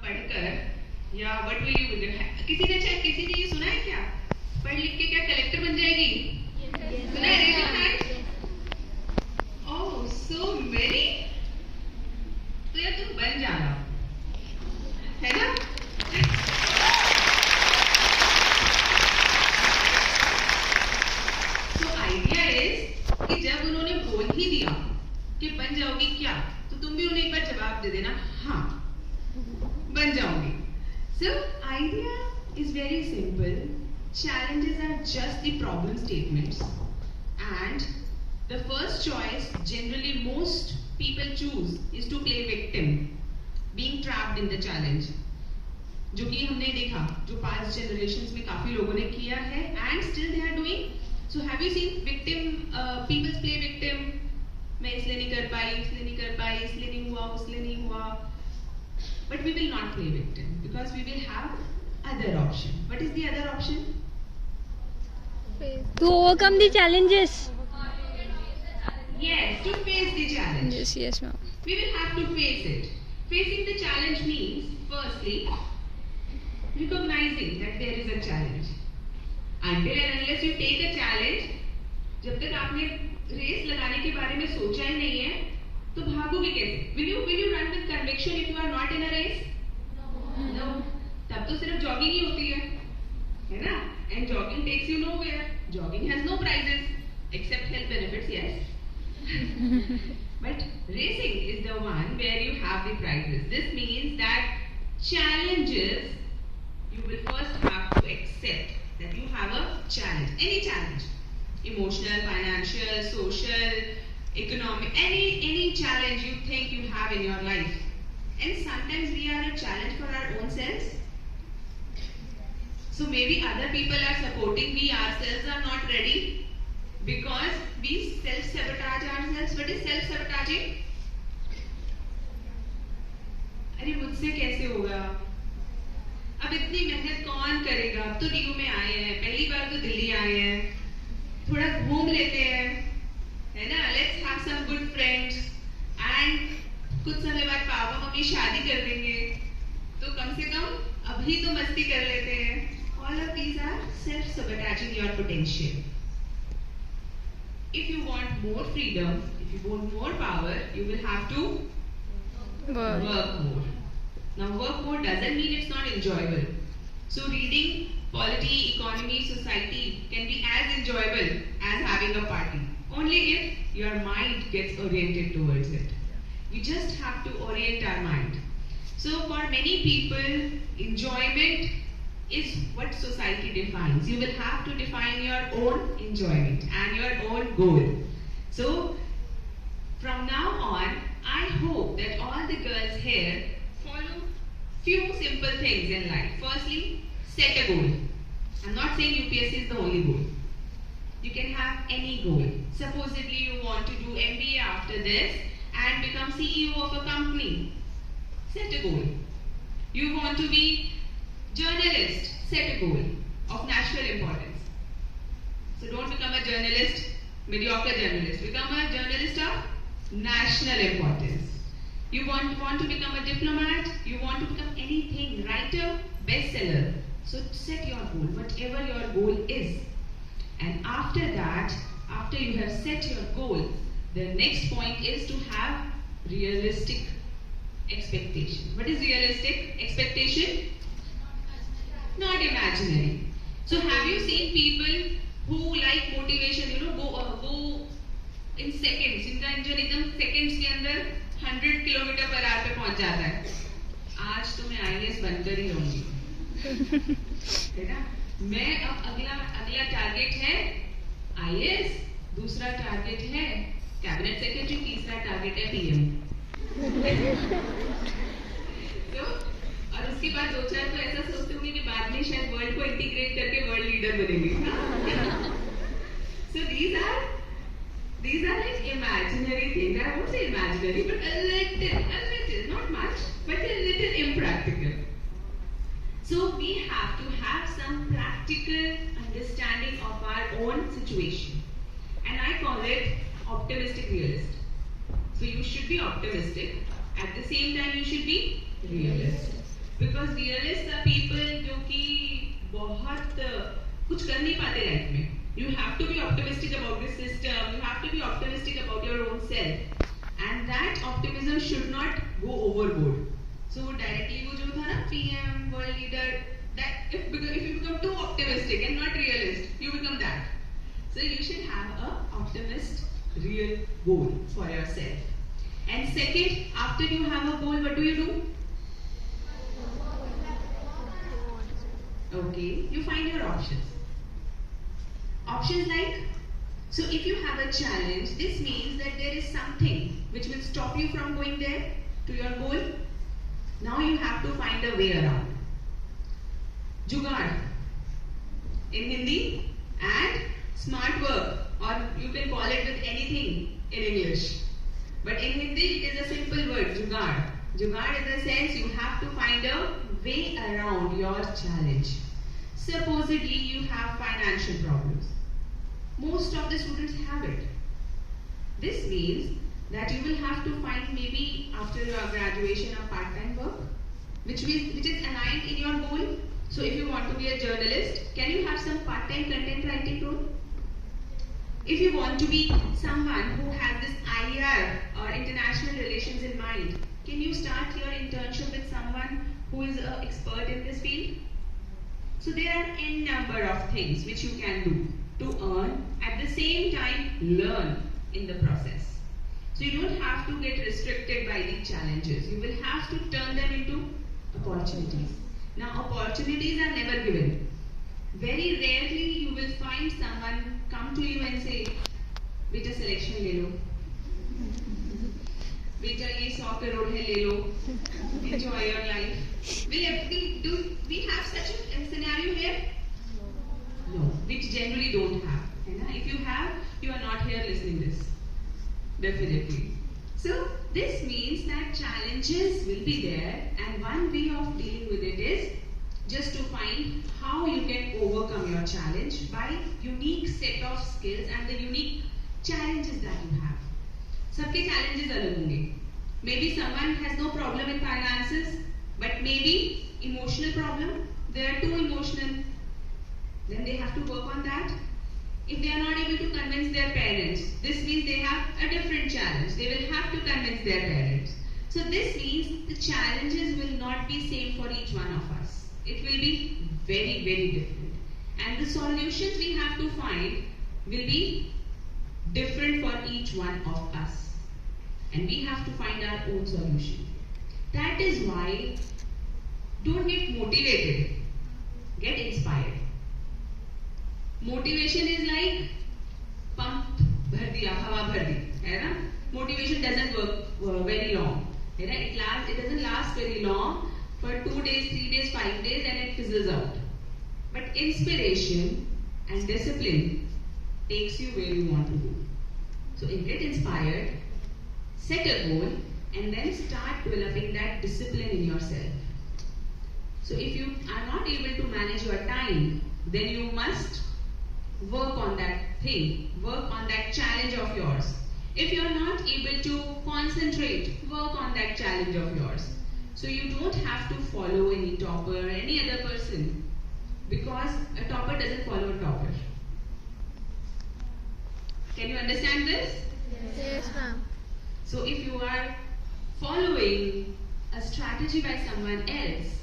पढ़कर या what will you become? किसी ने ये सुना है क्या? पढ़ लिख के क्या कलेक्टर बन जाएगी? सुना है? Raise your hand. Oh so many. तो यार तुम बन जाना, है ना? तो आइडिया इज कि जब उन्होंने बोल ही दिया कि बन जाओगी क्या, तो तुम भी उन्हें एक बार जवाब दे देना, हाँ बन जाओगी। So idea is very simple. Challenges are just the problem statements, and the first choice generally most people choose is to play victim, being trapped in the challenge. जो कि हमने देखा, जो past generations में काफी लोगों ने किया है and still they are doing. So have you seen victim? People play victim. मैं इसलिए नहीं कर पाई, इसलिए नहीं कर पाई, इसलिए नहीं हुआ, उसलिए नहीं हुआ. But we will not play victim because we will have other option. What is the other option? To overcome the challenges. Yes, to face the challenge. Yes, ma'am. We will have to face it. Facing the challenge means, firstly, recognizing that there is a challenge. Until and unless you take a challenge, जब तक आपने race लगाने के बारे में सोचा ही नहीं है, तो भागोगे कैसे? Will you run with conviction if you are not in a race? No. तब तो सिर्फ जॉगिंग ही होती है ना? And jogging takes you nowhere. Jogging has no prizes except health benefits, yes. But racing is the one where you have the prizes. This means that challenges, you will first have to accept that you have a challenge, any challenge, emotional, financial, social, economic, any challenge you think you have in your life. And sometimes we are a challenge for our own selves. So maybe other people are supporting, we ourselves are not ready because we self-sabotage ourselves. What is self-sabotaging? अरे मुझसे कैसे होगा? अब इतनी मेहनत कौन करेगा? अब तो ड्यू में आए हैं, पहली बार तो दिल्ली आए हैं, थोड़ा घूम लेते हैं, है ना? Let's have some good friends and कुछ समय बाद पापा मम्मी शादी कर देंगे, तो कम से कम अभी तो मस्ती कर लेते हैं. All of these are self-sabotaging your potential. If you want more freedom, if you want more power, you will have to work more. Now work more doesn't mean it's not enjoyable. So reading polity, economy, society can be as enjoyable as having a party. Only if your mind gets oriented towards it. We just have to orient our mind. So for many people, enjoyment is what society defines. You will have to define your own enjoyment and your own goal. So from now on, I hope that all the girls here follow few simple things in life. Firstly, set a goal. I'm not saying UPSC is the only goal. You can have any goal. Supposedly you want to do MBA after this and become CEO of a company. Set a goal. You want to be journalist. Set a goal of national importance. So don't become a journalist, mediocre journalist. Become a journalist of national importance. You want to become a diplomat. You want to become anything. Writer, bestseller. So set your goal, whatever your goal is. And after that, after you have set your goal, the next point is to have realistic expectation. What is realistic expectation? Not imaginary. So have you seen people who like motivation, go in seconds, इनका engine एकदम seconds के अंदर 100 kilometre per hour पे पहुंच जाता है. आज तो मैं IAS बनकर ही रहूंगी, है ना? मैं अब अगला टारगेट है IAS, दूसरा टारगेट है कैबिनेट सेक्रेटरी, तीसरा टारगेट है PM. तो और उसके बाद दो चार तो ऐसा सोचते होंगे कि बाद में शायद वर्ल्ड को इंटीग्रेट करके वर्ल्ड लीडर बनेंगे. So these are like imaginary things. I won't say imaginary, but a little, not much, but a little impractical. So we have to have some practical understanding of our own situation, and I call it optimistic realist. So you should be optimistic. At the same time, you should be realist. Because realists are people जो कि बहुत कुछ कर नहीं पाते life में. You have to be optimistic about the system. You have to be optimistic about your own self, and that optimism should not go overboard. So directly वो जो था ना PM, world leader, that if you become too optimistic and not realist, you become that. So you should have a optimist, real goal for yourself. And second, after you have a goal, what do? Okay, you find your options. Options like, so if you have a challenge, this means that there is something which will stop you from going there to your goal. Now you have to find a way around. Jugaad in Hindi, and smart work, or you can call it with anything in English. But in Hindi it is a simple word, jugaad. Jugaad in the sense you have to find a way around your challenge. Supposedly you have financial problems. Most of the students have it. This means that you will have to find maybe after your graduation a part-time work, which is aligned in your goal. So if you want to be a journalist, can you have some part-time content writing role? If you want to be someone who has this IR or international relations in mind, can you start your internship with someone who is an expert in this field? So there are n number of things which you can do to earn, at the same time learn in the process. So you don't have to get restricted by the challenges. You will have to turn them into opportunities. Now opportunities are never given. Very rarely you will find someone come to you and say, "Beta selection ले लो, beta ये 100 crore है ले लो, enjoy your life." Do we have such a scenario here? No, which generally don't have. If you have, you are not here listening this. Definitely. So this means that challenges will be there, and one way of dealing with it is just to find how you can overcome your challenge by unique set of skills and the unique challenges that you have. सबके challenges अलग होंगे. Maybe someone has no problem in finances, but maybe emotional problem. They are too emotional. Then they have to work on that. If they are not able to convince their parents, this means they have a different challenge. They will have to convince their parents. So this means the challenges will not be same for each one of us. It will be very, very different. And the solutions we have to find will be different for each one of us. And we have to find our own solution. That is why don't get motivated. Get inspired. Motivation is like pump भर दिया, हवा भर दी, है ना? Motivation doesn't work very long. It doesn't last very long for 2 days, 3 days, 5 days, and it fizzles out. But inspiration and discipline takes you where you want to go. So get inspired, set a goal, and then start developing that discipline in yourself. So if you are not able to manage your time, then you must work on that thing, work on that challenge of yours. If you are not able to concentrate, work on that challenge of yours. So you don't have to follow any topper or any other person, because a topper doesn't follow a topper. Can you understand this? Yes, ma'am. So if you are following a strategy by someone else,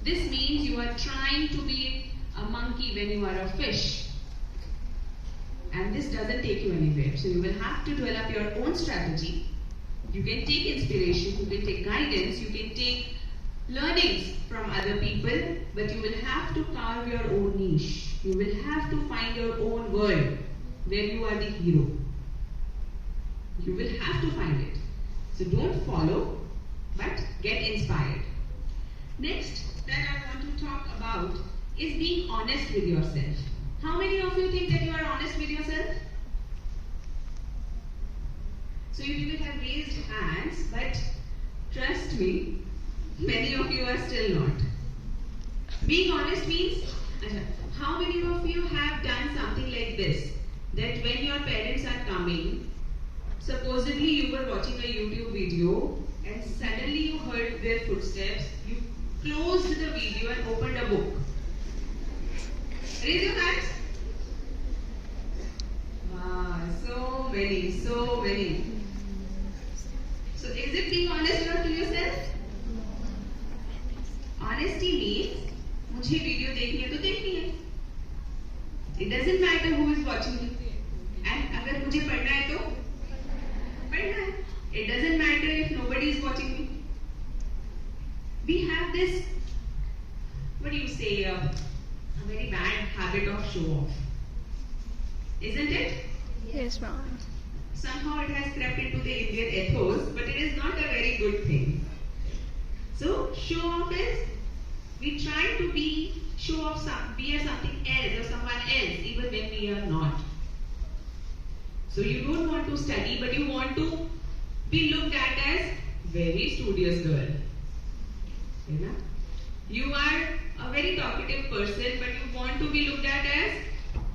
this means you are trying to be a monkey when you are a fish. And this doesn't take you anywhere. So you will have to develop your own strategy. You can take inspiration, you can take guidance, you can take learnings from other people, but you will have to carve your own niche. You will have to find your own world where you are the hero. You will have to find it. So don't follow, but get inspired. Next that I want to talk about is being honest with yourself. How many of you think that you are honest with yourself? So you people have raised hands, but trust me, many of you are still not. Being honest means, how many of you have done something like this? That when your parents are coming, supposedly you were watching a YouTube video and suddenly you heard their footsteps, you closed the video and opened a book? Raise your hands. Wow, so many, so many. So is it being honest enough to yourself? Honesty means मुझे video देखनी है तो देखनी है. It doesn't matter who is watching me. And अगर मुझे पढ़ना है तो पढ़ना है. It doesn't matter if nobody is watching me. We have this, what do you say, a very bad habit of show off. Isn't it? Yes, ma'am. Somehow it has crept into the Indian ethos, but it is not a very good thing. So show off is, we try to be we are something else or someone else even when we are not. So you don't want to study, but you want to be looked at as very studious girl. You are a very talkative person, but you want to be looked at as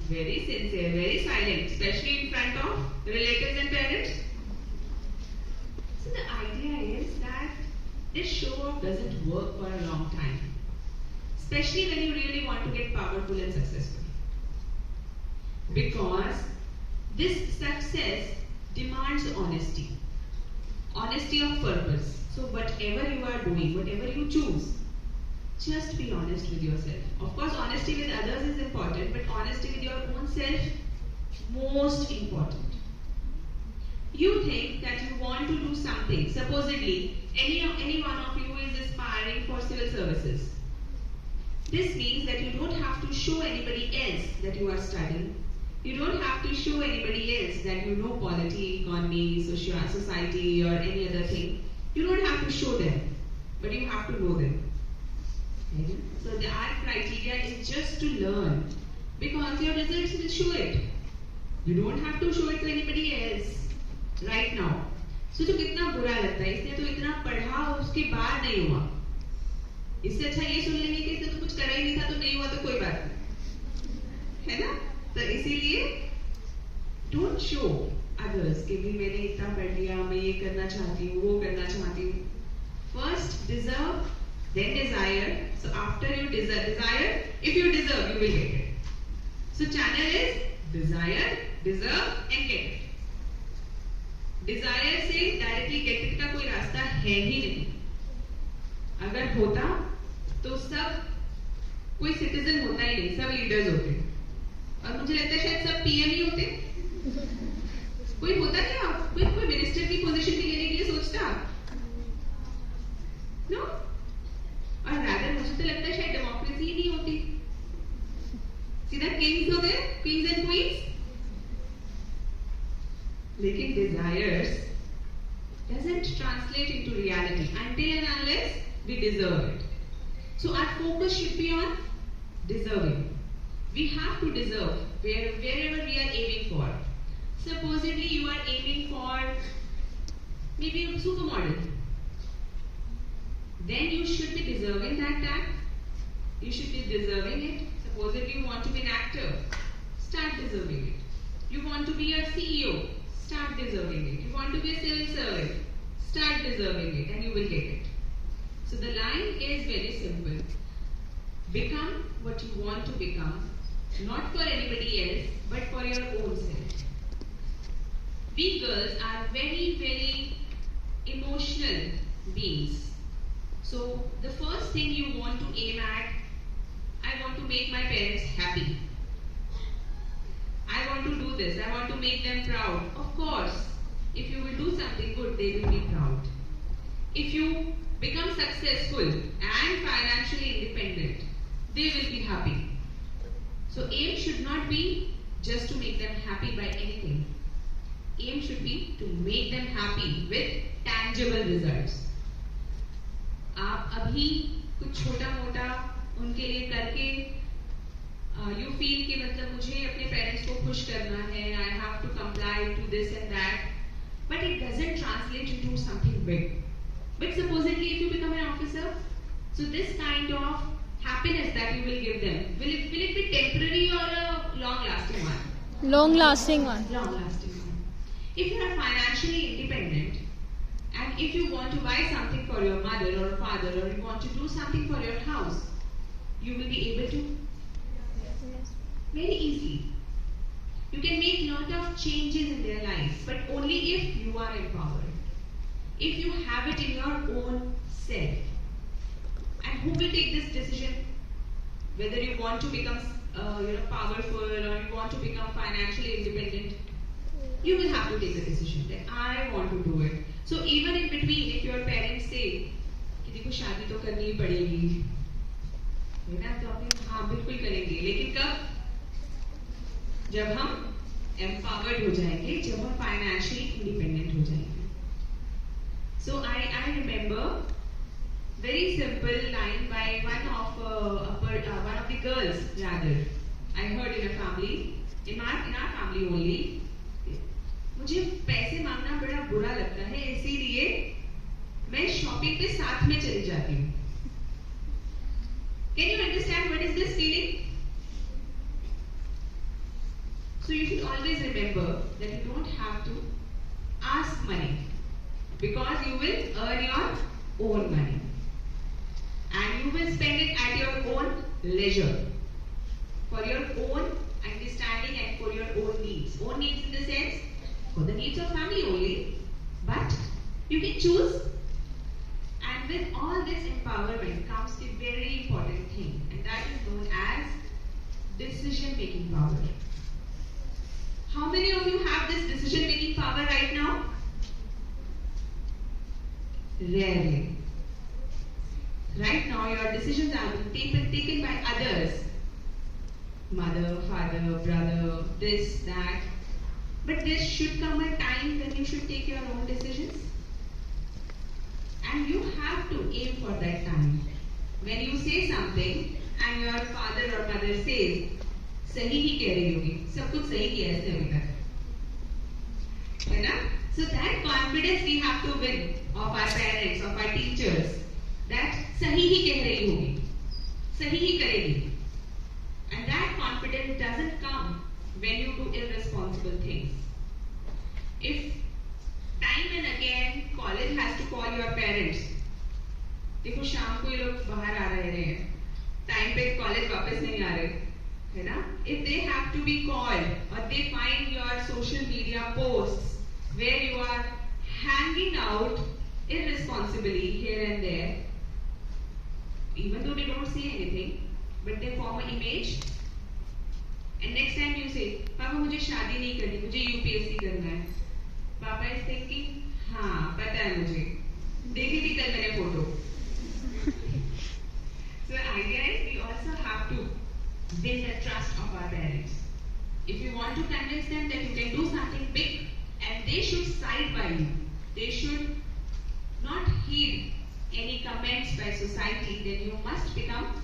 very sincere, very silent, especially in front of relatives and parents. So the idea is that this show off doesn't work for a long time, especially when you really want to get powerful and successful. Because this success demands honesty. Honesty of purpose. So whatever you are doing, whatever you choose, just be honest with yourself. Of course, honesty with others is important, but honesty with your own self, most important. You think that you want to do something. Supposedly, any one of you is aspiring for civil services. This means that you don't have to show anybody else that you are studying. You don't have to show anybody else that you know polity, economy, society, or any other thing. You don't have to show them, but you have to know them. Okay? So our criteria is just to learn, because your results will show it. You don't have to show it to anybody else right now. So जो कितना बुरा लगता है, इसने तो इतना पढ़ा उसके बाद नहीं हुआ. इससे अच्छा ये सुन लेंगे कि इसने तो कुछ करा ही नहीं था, तो नहीं हुआ तो कोई बात नहीं, है ना? तो इसीलिए don't show others कि भी मैंने इतना पढ़ लिया, मैं ये करना चाहती हूँ, वो करना चाहती हूँ. First deserve, then desire. So after you desire, if you deserve, you will get it. So channel is desire, deserve and get it. Desire से directly get it का कोई रास्ता है ही नहीं. अगर होता तो सब कोई सिटीजन होता ही नहीं, सब लीडर्स होते. और मुझे लगता है शायद सब पीएम ही होते. कोई होता क्या? कोई मिनिस्टर की पोजीशन भी लेने के लिए सोचता? नो. और रादर मुझे तो लगता है शायद डेमोक्रेसी ही नहीं होती. सीधा किंग्स होते, क्वींस एंड क्वींस. लेकिन desires doesn't translate into reality until and unless we deserve it. So our focus should be on deserving. We have to deserve wherever we are aiming for. Supposedly you are aiming for maybe a supermodel. Then you should be deserving that tag. You should be deserving it. Supposedly you want to be an actor. Start deserving it. You want to be a CEO. Start deserving it. You want to be a civil servant. Start deserving it and you will get it. So the line is very simple. Become what you want to become, not for anybody else, but for your own self. We girls are very, very emotional beings. So the first thing you want to aim at, I want to make my parents happy. I want to do this. I want to make them proud. Of course, if you will do something good, they will be proud. If you become successful and financially independent, they will be happy. So aim should not be just to make them happy by anything. Aim should be to make them happy with tangible results. आप अभी कुछ छोटा मोटा उनके लिए करके you feel कि मतलब मुझे अपने पेरेंट्स को खुश करना है, I have to comply to this and that, but it doesn't translate into something big. But supposedly if you become an officer, so this kind of happiness that you will give them, will it be temporary or a long-lasting one? Long lasting one. Long-lasting one. If you are financially independent, And if you want to buy something for your mother or father, or you want to do something for your house, you will be able to very easily. You can make lot of changes in their lives, but only if you are empowered. If you have it in your own self. And who will take this decision? Whether you want to become powerful or you want to become financially independent, you will have to take the decision that I want to do it. So even in between, if your parents say कि देखो शादी तो करनी ही पड़ेगी, है ना, तो आप हाँ बिल्कुल करेंगे, लेकिन कब? जब हम empowered हो जाएंगे, जब हम financially independent हो जाएंगे. So I remember very simple line by one of the girls rather. I heard in a family, in our family only. मुझे पैसे मांगना बड़ा बुरा लगता है, इसीलिए मैं शॉपिंग पे साथ में चली जाती हूँ. Can you understand what is this feeling? So you should always remember that you don't have to ask money, because you will earn your own money and you will spend it at your own leisure, for your own understanding and for your own needs. Own needs in the sense, for the needs of family only, but you can choose. And with all this empowerment comes a very important thing, and that is known as decision-making power. How many of you have this decision-making power right now? Rarely. Right now, your decisions are being taken by others. Mother, father, brother, this, that. But there should come a time when you should take your own decisions. And you have to aim for that time. When you say something and your father or mother says, सही ही कह रही होगी, सब कुछ सही किया है इसने अभी तक, है ना? So that confidence we have to win of our parents, of our teachers, that सही ही कह रही होगी, सही ही करेगी. And that confidence doesn't come when you do irresponsible things. If time and again college has to call your parents, देखो शाम को ये लोग बाहर आ रहे हैं, टाइम पे कॉलेज वापस नहीं आ रहे, है ना? If they have to be called, or they find your social media posts where you are hanging out irresponsibly here and there, even though they don't say anything, but they form an image. And next time you say, पापा मुझे शादी नहीं करनी, मुझे UPSC करना है. पापा is thinking, हाँ पता है मुझे, देखी थी कल मैंने photo. So idea is we also have to win the trust of our parents. If you want to convince them that you can do something big, and they should side by you, they should not heed any comments by society, then you must become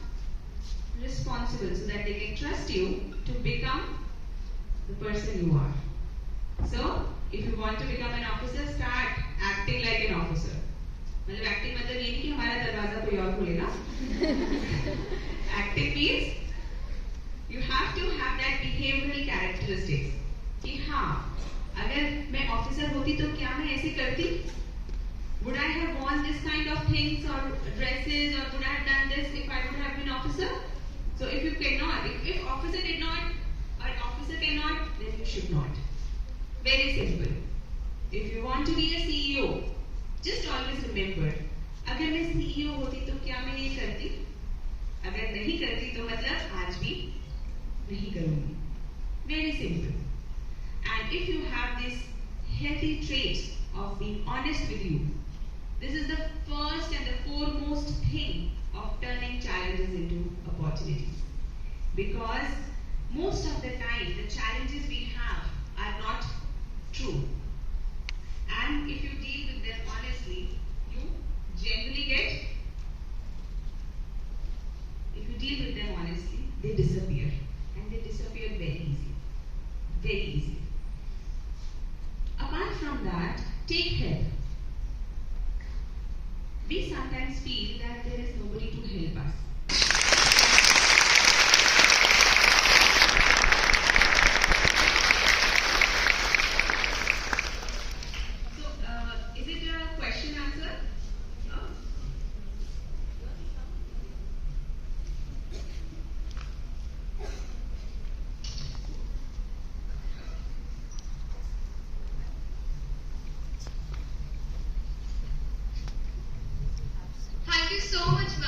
responsible so that they can trust you to become the person you are. So, if you want to become an officer, start acting like an officer. मतलब acting मतलब ये नहीं कि हमारा दरवाजा कोई और खोलेगा. Acting means you have to have that behavioral characteristics. कि हाँ, अगर मैं officer होती तो क्या मैं ऐसे करती? Would I have worn this kind of things or dresses, or would I have done this if I would have been officer? So if you cannot, if officer did not, or officer cannot, then you should not. Very simple. If you want to be a CEO, just always remember, अगर मैं CEO होती तो क्या मैं ये करती? अगर नहीं करती तो मतलब आज भी नहीं करूँगी. Very simple. And if you have this healthy traits of being honest with you, this is the first and the foremost thing of turning challenges into opportunities. Because most of the time, the challenges we have are not true. And if you deal with them honestly, you generally get, if you deal with them honestly, they disappear. And they disappear very easily. Very easily. Apart from that, take help. We sometimes feel that there is nobody to help us. So, is it a question so much